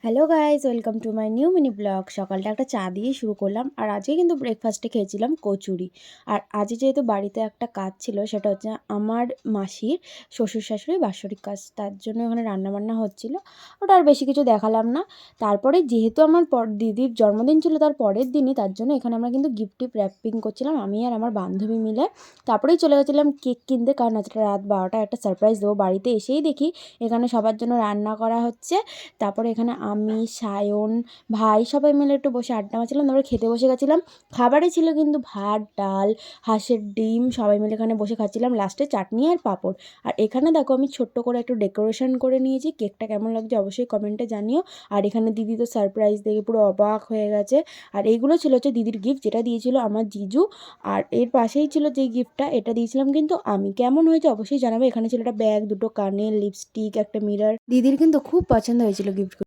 Hello guys, welcome to my new mini blog. সকালটা একটা চা দিয়ে শুরু করলাম। আর আজকে কিন্তু ব্রেকফাস্টে খেয়েছিলাম কচুরি। আর আজকে যেহেতু বাড়িতে একটা কাজ ছিল, সেটা হচ্ছে আমার মাসির শ্বশুর শাশুড়ির বাৎসরিক কাজ, তার জন্য ওখানে রান্নাবান্না হচ্ছিল। ওটা আর বেশি কিছু দেখালাম না। তারপরে যেহেতু আমার দিদির জন্মদিন ছিল তার পরের দিনই, তার জন্য এখানে আমরা কিন্তু গিফট র্যাপিং করছিলাম আমি আর আমার বান্ধবী মিলে। তারপরেই চলে গেছিলাম কেক কিনতে, কারণ আজকে রাত 12টা একটা সারপ্রাইজ দেবো। বাড়িতে এসেই দেখি এখানে সবার জন্য রান্না করা হচ্ছে। তারপরে এখানে আমি, সায়ন, ভাই সবাই মিলে একটু বসে আড্ডা মারছিলাম। তারপরে খেতে বসে গেছিলাম। খাবারে ছিল কিন্তু ভাত, ডাল, হাঁসের ডিম, সবাই মিলে এখানে বসে খাচ্ছিলাম। লাস্টে চাটনি আর পাঁপড়। আর এখানে দেখো আমি ছোট্ট করে একটু ডেকোরেশন করে নিয়েছি। কেকটা কেমন লাগছে অবশ্যই কমেন্টে জানিও। আর এখানে দিদি তো সারপ্রাইজ দেখে পুরো অবাক হয়ে গেছে। আর এইগুলো ছিল হচ্ছে দিদির গিফট, যেটা দিয়েছিল আমার জিজু। আর এর পাশেই ছিল যে গিফটটা, এটা দিয়েছিলাম কিন্তু আমি। কেমন হয়েছে অবশ্যই জানাবে। এখানে ছিল একটা ব্যাগ, দুটো কানের, লিপস্টিক, একটা মিরর। দিদির কিন্তু খুব পছন্দ হয়েছিল গিফট।